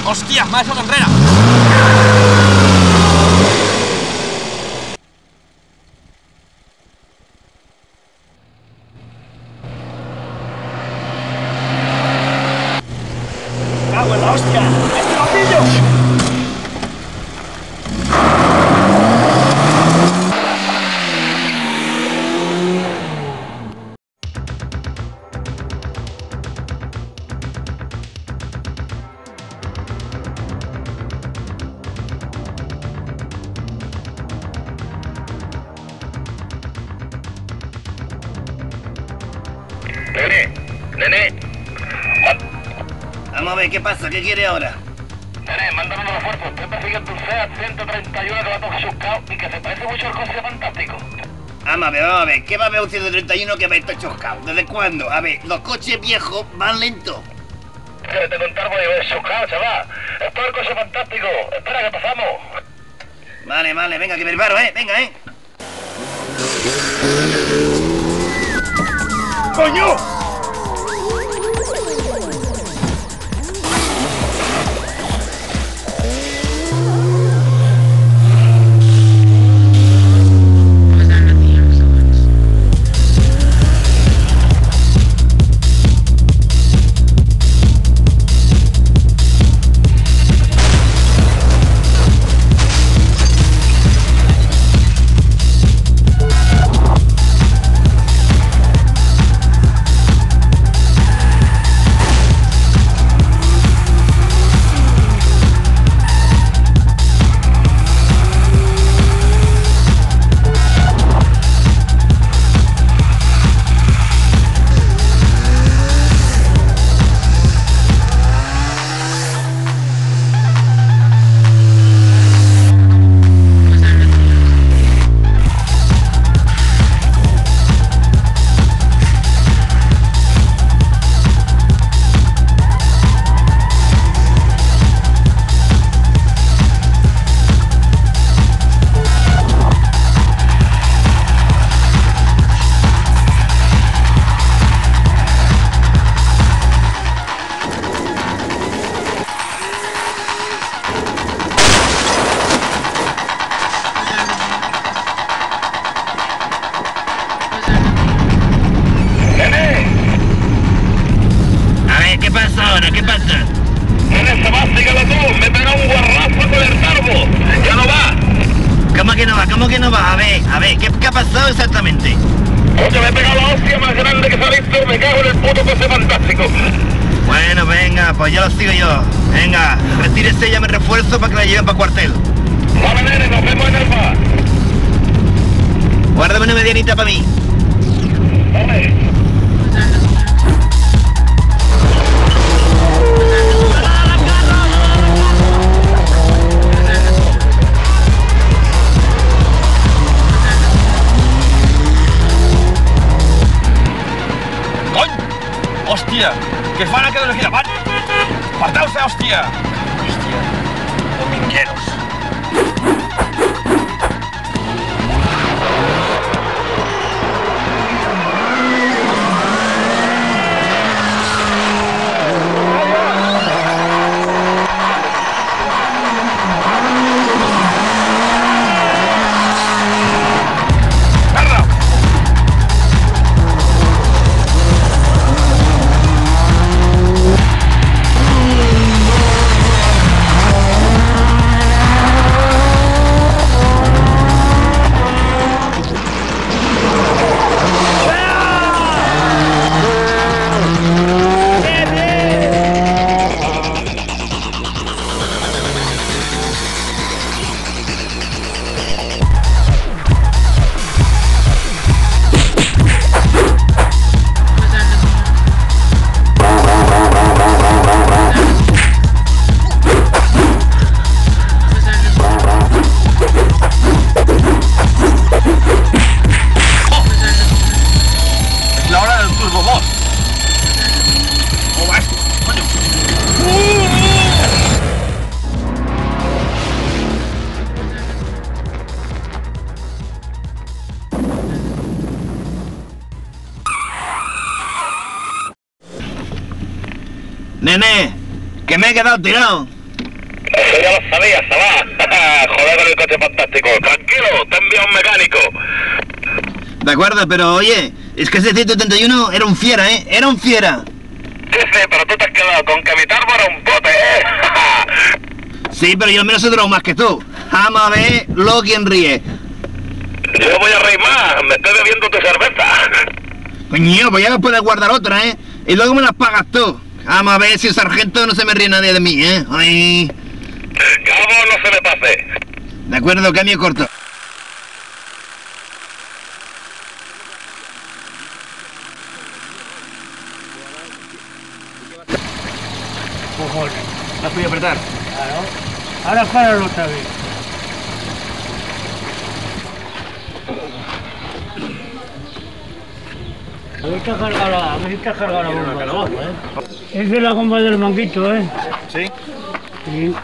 ¡Hostia! ¡Me ha echado enrera! ¡Cago en la hostia! ¡Este lo pillo! Nene. Vamos a ver, ¿qué pasa? ¿Qué quiere ahora? Nene, mándame los refuerzos. Estoy persiguiendo un SEAT 131 que va todo chuscado y que se parece mucho al coche fantástico. Vamos a ver. ¿Qué va a haber un 131 que va a estar choscado? ¿Desde cuándo? A ver, los coches viejos van lentos. Que te contar voy a ver chuscado, chaval. Esto es el coche fantástico. Espera, que pasamos. Vale, venga, que me preparo, venga, ¡Coño! ¿Qué pasa? Nene, se va, síguelo tú. Me pega un guarrazo con el tarbo. Ya no va. ¿Cómo que no va? A ver, ¿qué ha pasado exactamente? Oye, me he pegado la hostia más grande que se ha visto. Me cago en el puto coche fantástico. Bueno, venga, pues ya lo sigo yo. Venga, retírese y ya me refuerzo para que la lleven para cuartel. Vale, nene, nos vemos en el bar. Guárdame una medianita para mí. Vale. ¡Hòstia! Que fan que dones davant! Aparteu-se, hòstia! Hòstia, domingueros. Nene, que me he quedado tirado. Eso ya lo sabía, Salá. Joder con el coche fantástico. Tranquilo, te envía un mecánico. De acuerdo, pero oye, es que ese 131 era un fiera, ¿eh? Era un fiera. Sí, pero tú te has quedado con que mi Tarbo era un bote, ¿eh? Sí, pero yo al menos he durado más que tú. Vamos a ver lo quien ríe. Yo voy a reír más, me estoy bebiendo tu cerveza. Coño, pues ya me puedes guardar otra, ¿eh? Y luego me las pagas tú. Vamos a ver si el sargento no se me ríe nadie de mí, ¿eh? Ay. Cabo, no se me pase. De acuerdo, cambio corto. Cojones. ¿La has podido apretar? Claro. Ahora páralo otra vez. A ver si te has cargado la bomba abajo, ¿eh? Es de la goma del manguito, ¿eh? ¿Sí? Sí.